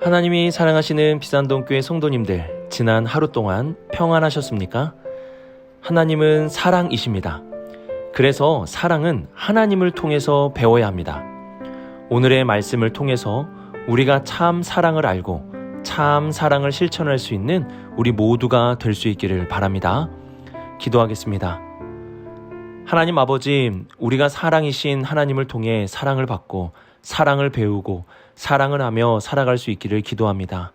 하나님이 사랑하시는 비산동교회 성도님들, 지난 하루 동안 평안하셨습니까? 하나님은 사랑이십니다. 그래서 사랑은 하나님을 통해서 배워야 합니다. 오늘의 말씀을 통해서 우리가 참 사랑을 알고 참 사랑을 실천할 수 있는 우리 모두가 될 수 있기를 바랍니다. 기도하겠습니다. 하나님 아버지, 우리가 사랑이신 하나님을 통해 사랑을 받고 사랑을 배우고 사랑을 하며 살아갈 수 있기를 기도합니다.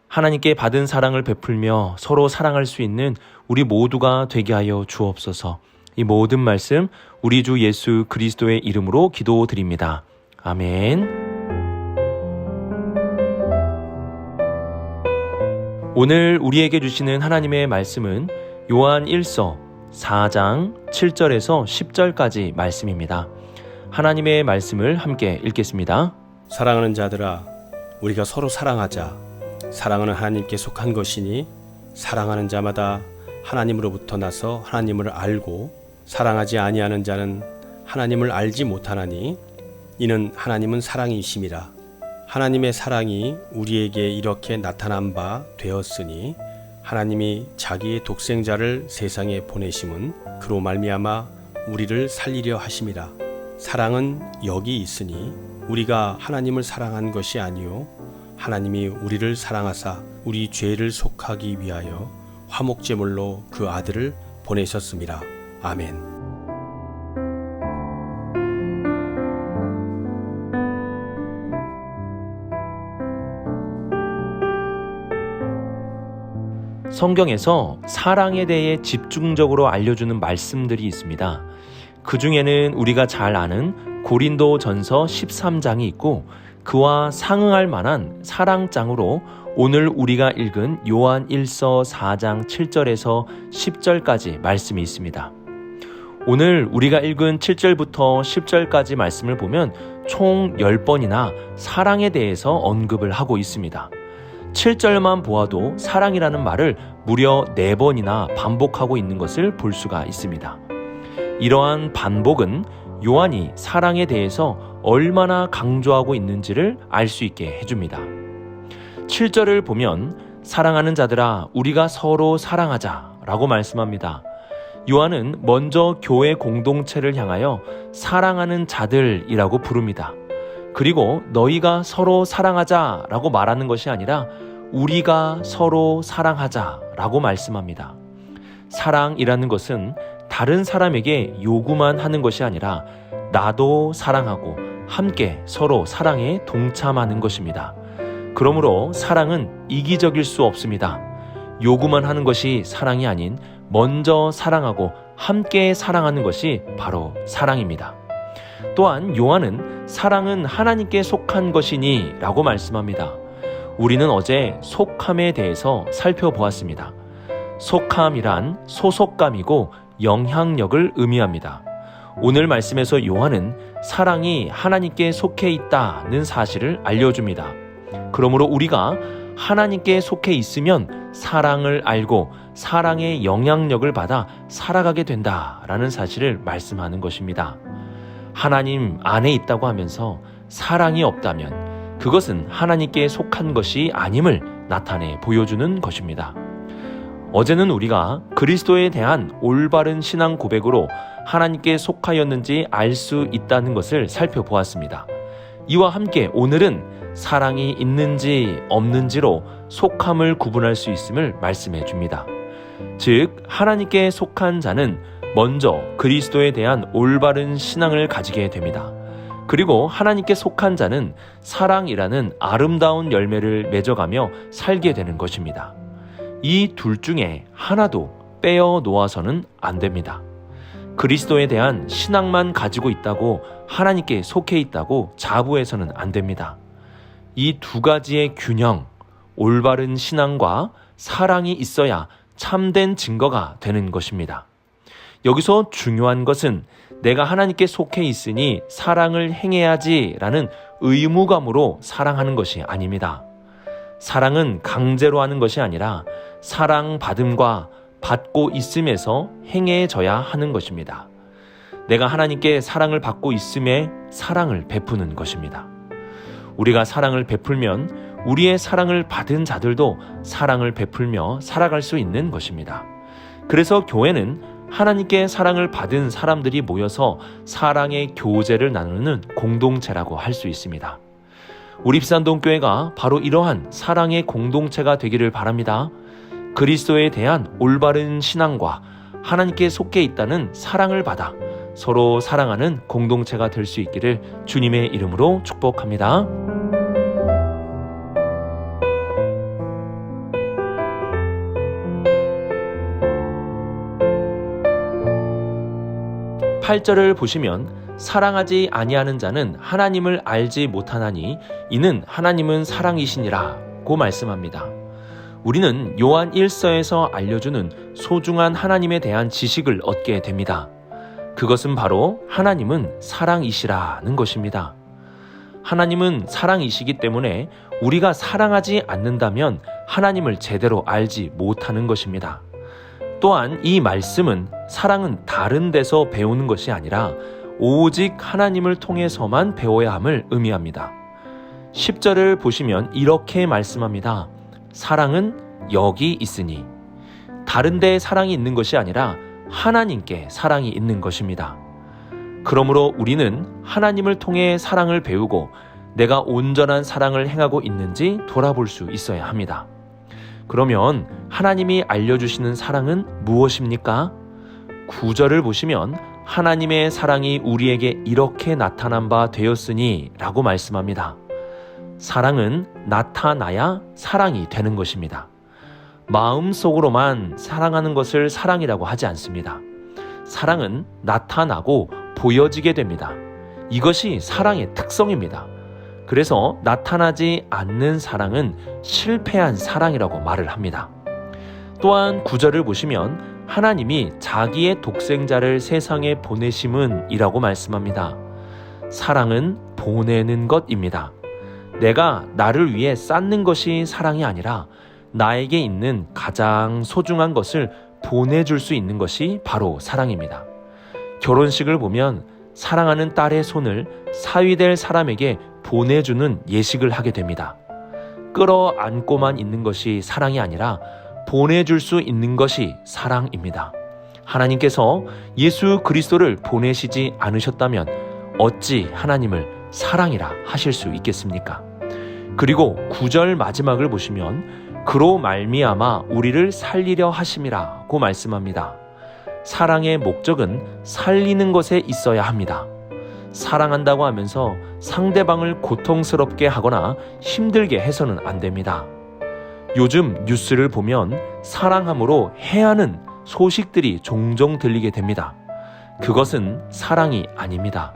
하나님께 받은 사랑을 베풀며 서로 사랑할 수 있는 우리 모두가 되게 하여 주옵소서. 이 모든 말씀 우리 주 예수 그리스도의 이름으로 기도드립니다. 아멘. 오늘 우리에게 주시는 하나님의 말씀은 요한 1서 4장 7절에서 10절까지 말씀입니다. 하나님의 말씀을 함께 읽겠습니다. 사랑하는 자들아, 우리가 서로 사랑하자. 사랑은 하나님께 속한 것이니 사랑하는 자마다 하나님으로부터 나서 하나님을 알고 사랑하지 아니하는 자는 하나님을 알지 못하나니 이는 하나님은 사랑이심이라. 하나님의 사랑이 우리에게 이렇게 나타난 바 되었으니 하나님이 자기의 독생자를 세상에 보내심은 그로 말미암아 우리를 살리려 하심이라. 사랑은 여기 있으니 우리가 하나님을 사랑한 것이 아니요 하나님이 우리를 사랑하사 우리 죄를 속하기 위하여 화목제물로 그 아들을 보내셨음이라. 아멘. 성경에서 사랑에 대해 집중적으로 알려주는 말씀들이 있습니다. 그 중에는 우리가 잘 아는 고린도전서 13장이 있고 그와 상응할 만한 사랑장으로 오늘 우리가 읽은 요한 1서 4장 7절에서 10절까지 말씀이 있습니다. 오늘 우리가 읽은 7절부터 10절까지 말씀을 보면 총 10번이나 사랑에 대해서 언급을 하고 있습니다. 7절만 보아도 사랑이라는 말을 무려 4번이나 반복하고 있는 것을 볼 수가 있습니다. 이러한 반복은 요한이 사랑에 대해서 얼마나 강조하고 있는지를 알 수 있게 해줍니다. 7절을 보면 사랑하는 자들아, 우리가 서로 사랑하자 라고 말씀합니다. 요한은 먼저 교회 공동체를 향하여 사랑하는 자들이라고 부릅니다. 그리고 너희가 서로 사랑하자 라고 말하는 것이 아니라 우리가 서로 사랑하자 라고 말씀합니다. 사랑이라는 것은 다른 사람에게 요구만 하는 것이 아니라 나도 사랑하고 함께 서로 사랑에 동참하는 것입니다. 그러므로 사랑은 이기적일 수 없습니다. 요구만 하는 것이 사랑이 아닌 먼저 사랑하고 함께 사랑하는 것이 바로 사랑입니다. 또한 요한은 사랑은 하나님께 속한 것이니 라고 말씀합니다. 우리는 어제 속함에 대해서 살펴보았습니다. 속함이란 소속감이고 영향력을 의미합니다. 오늘 말씀에서 요한은 사랑이 하나님께 속해 있다는 사실을 알려줍니다. 그러므로 우리가 하나님께 속해 있으면 사랑을 알고 사랑의 영향력을 받아 살아가게 된다라는 사실을 말씀하는 것입니다. 하나님 안에 있다고 하면서 사랑이 없다면 그것은 하나님께 속한 것이 아님을 나타내 보여주는 것입니다. 어제는 우리가 그리스도에 대한 올바른 신앙 고백으로 하나님께 속하였는지 알 수 있다는 것을 살펴보았습니다. 이와 함께 오늘은 사랑이 있는지 없는지로 속함을 구분할 수 있음을 말씀해 줍니다. 즉, 하나님께 속한 자는 먼저 그리스도에 대한 올바른 신앙을 가지게 됩니다. 그리고 하나님께 속한 자는 사랑이라는 아름다운 열매를 맺어가며 살게 되는 것입니다. 이 둘 중에 하나도 빼어 놓아서는 안 됩니다. 그리스도에 대한 신앙만 가지고 있다고 하나님께 속해 있다고 자부해서는 안 됩니다. 이 두 가지의 균형, 올바른 신앙과 사랑이 있어야 참된 증거가 되는 것입니다. 여기서 중요한 것은 내가 하나님께 속해 있으니 사랑을 행해야지라는 의무감으로 사랑하는 것이 아닙니다. 사랑은 강제로 하는 것이 아니라 사랑받음과 받고 있음에서 행해져야 하는 것입니다. 내가 하나님께 사랑을 받고 있음에 사랑을 베푸는 것입니다. 우리가 사랑을 베풀면 우리의 사랑을 받은 자들도 사랑을 베풀며 살아갈 수 있는 것입니다. 그래서 교회는 하나님께 사랑을 받은 사람들이 모여서 사랑의 교제를 나누는 공동체라고 할 수 있습니다. 우리 비산동교회가 바로 이러한 사랑의 공동체가 되기를 바랍니다. 그리스도에 대한 올바른 신앙과 하나님께 속해 있다는 사랑을 받아 서로 사랑하는 공동체가 될 수 있기를 주님의 이름으로 축복합니다. (8절을) 보시면 사랑하지 아니하는 자는 하나님을 알지 못하나니 이는 하나님은 사랑이시니라고 말씀합니다. 우리는 요한 1서에서 알려주는 소중한 하나님에 대한 지식을 얻게 됩니다. 그것은 바로 하나님은 사랑이시라는 것입니다. 하나님은 사랑이시기 때문에 우리가 사랑하지 않는다면 하나님을 제대로 알지 못하는 것입니다. 또한 이 말씀은 사랑은 다른 데서 배우는 것이 아니라 오직 하나님을 통해서만 배워야 함을 의미합니다. 10절을 보시면 이렇게 말씀합니다. 사랑은 여기 있으니. 다른 데에 사랑이 있는 것이 아니라 하나님께 사랑이 있는 것입니다. 그러므로 우리는 하나님을 통해 사랑을 배우고 내가 온전한 사랑을 행하고 있는지 돌아볼 수 있어야 합니다. 그러면 하나님이 알려주시는 사랑은 무엇입니까? 9절을 보시면 하나님의 사랑이 우리에게 이렇게 나타난 바 되었으니 라고 말씀합니다. 사랑은 나타나야 사랑이 되는 것입니다. 마음속으로만 사랑하는 것을 사랑이라고 하지 않습니다. 사랑은 나타나고 보여지게 됩니다. 이것이 사랑의 특성입니다. 그래서 나타나지 않는 사랑은 실패한 사랑이라고 말을 합니다. 또한 9절을 보시면 하나님이 자기의 독생자를 세상에 보내심은 이라고 말씀합니다. 사랑은 보내는 것입니다. 내가 나를 위해 쌓는 것이 사랑이 아니라 나에게 있는 가장 소중한 것을 보내줄 수 있는 것이 바로 사랑입니다. 결혼식을 보면 사랑하는 딸의 손을 사위될 사람에게 보내주는 예식을 하게 됩니다. 끌어안고만 있는 것이 사랑이 아니라 보내줄 수 있는 것이 사랑입니다. 하나님께서 예수 그리스도를 보내시지 않으셨다면 어찌 하나님을 사랑이라 하실 수 있겠습니까? 그리고 9절 마지막을 보시면 그로 말미암아 우리를 살리려 하심이라고 말씀합니다. 사랑의 목적은 살리는 것에 있어야 합니다. 사랑한다고 하면서 상대방을 고통스럽게 하거나 힘들게 해서는 안 됩니다. 요즘 뉴스를 보면 사랑함으로 해하는 소식들이 종종 들리게 됩니다. 그것은 사랑이 아닙니다.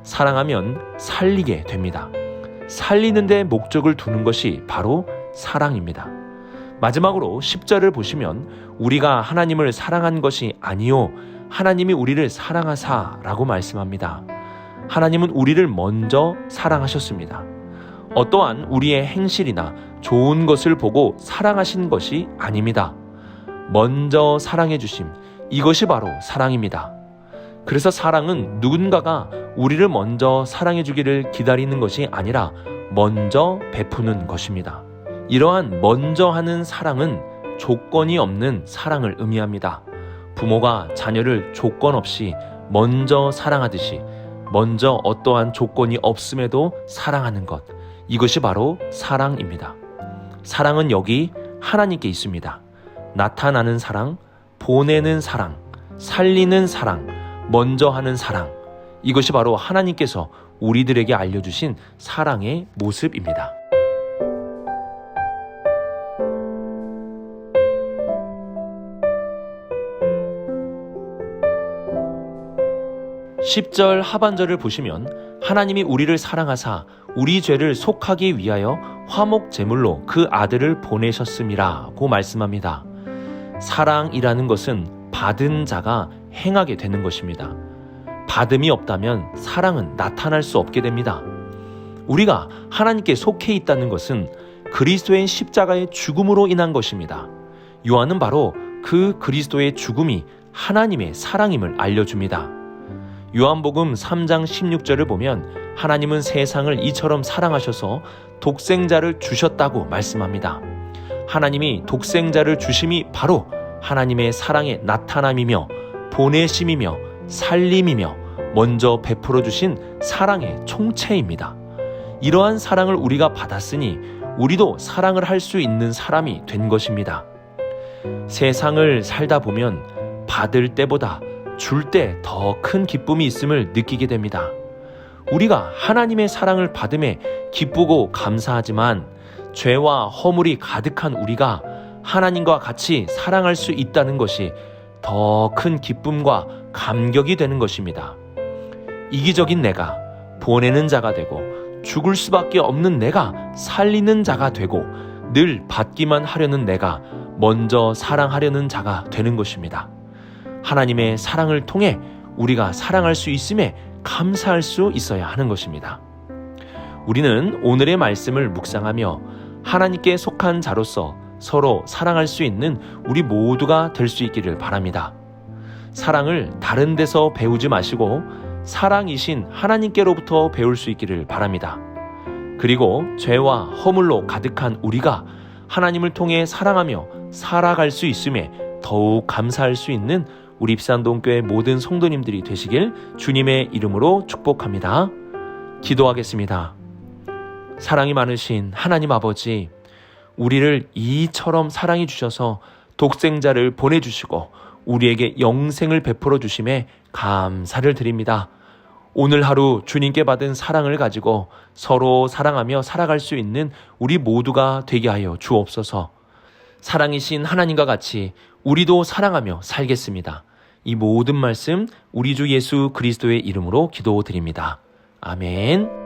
사랑하면 살리게 됩니다. 살리는 데 목적을 두는 것이 바로 사랑입니다. 마지막으로 10절을 보시면 우리가 하나님을 사랑한 것이 아니요 하나님이 우리를 사랑하사라고 말씀합니다. 하나님은 우리를 먼저 사랑하셨습니다. 어떠한 우리의 행실이나 좋은 것을 보고 사랑하신 것이 아닙니다. 먼저 사랑해 주심, 이것이 바로 사랑입니다. 그래서 사랑은 누군가가 우리를 먼저 사랑해 주기를 기다리는 것이 아니라 먼저 베푸는 것입니다. 이러한 먼저 하는 사랑은 조건이 없는 사랑을 의미합니다. 부모가 자녀를 조건 없이 먼저 사랑하듯이 먼저 어떠한 조건이 없음에도 사랑하는 것, 이것이 바로 사랑입니다. 사랑은 여기 하나님께 있습니다. 나타나는 사랑, 보내는 사랑, 살리는 사랑, 먼저 하는 사랑, 이것이 바로 하나님께서 우리들에게 알려주신 사랑의 모습입니다. 10절 하반절을 보시면 하나님이 우리를 사랑하사 우리 죄를 속하기 위하여 화목 제물로 그 아들을 보내셨음이라고 말씀합니다. 사랑이라는 것은 받은 자가 행하게 되는 것입니다. 받음이 없다면 사랑은 나타날 수 없게 됩니다. 우리가 하나님께 속해 있다는 것은 그리스도의 십자가의 죽음으로 인한 것입니다. 요한은 바로 그 그리스도의 죽음이 하나님의 사랑임을 알려줍니다. 요한복음 3장 16절을 보면 하나님은 세상을 이처럼 사랑하셔서 독생자를 주셨다고 말씀합니다. 하나님이 독생자를 주심이 바로 하나님의 사랑의 나타남이며 보내심이며 살림이며 먼저 베풀어 주신 사랑의 총체입니다. 이러한 사랑을 우리가 받았으니 우리도 사랑을 할 수 있는 사람이 된 것입니다. 세상을 살다 보면 받을 때보다 줄 때 더 큰 기쁨이 있음을 느끼게 됩니다. 우리가 하나님의 사랑을 받음에 기쁘고 감사하지만 죄와 허물이 가득한 우리가 하나님과 같이 사랑할 수 있다는 것이 더 큰 기쁨과 감격이 되는 것입니다. 이기적인 내가 보내는 자가 되고 죽을 수밖에 없는 내가 살리는 자가 되고 늘 받기만 하려는 내가 먼저 사랑하려는 자가 되는 것입니다. 하나님의 사랑을 통해 우리가 사랑할 수 있음에 감사할 수 있어야 하는 것입니다. 우리는 오늘의 말씀을 묵상하며 하나님께 속한 자로서 서로 사랑할 수 있는 우리 모두가 될 수 있기를 바랍니다. 사랑을 다른 데서 배우지 마시고 사랑이신 하나님께로부터 배울 수 있기를 바랍니다. 그리고 죄와 허물로 가득한 우리가 하나님을 통해 사랑하며 살아갈 수 있음에 더욱 감사할 수 있는 우리 입산동교회 모든 성도님들이 되시길 주님의 이름으로 축복합니다. 기도하겠습니다. 사랑이 많으신 하나님 아버지, 우리를 이처럼 사랑해 주셔서 독생자를 보내주시고 우리에게 영생을 베풀어 주심에 감사를 드립니다. 오늘 하루 주님께 받은 사랑을 가지고 서로 사랑하며 살아갈 수 있는 우리 모두가 되게 하여 주옵소서. 사랑이신 하나님과 같이 우리도 사랑하며 살겠습니다. 이 모든 말씀 우리 주 예수 그리스도의 이름으로 기도드립니다. 아멘.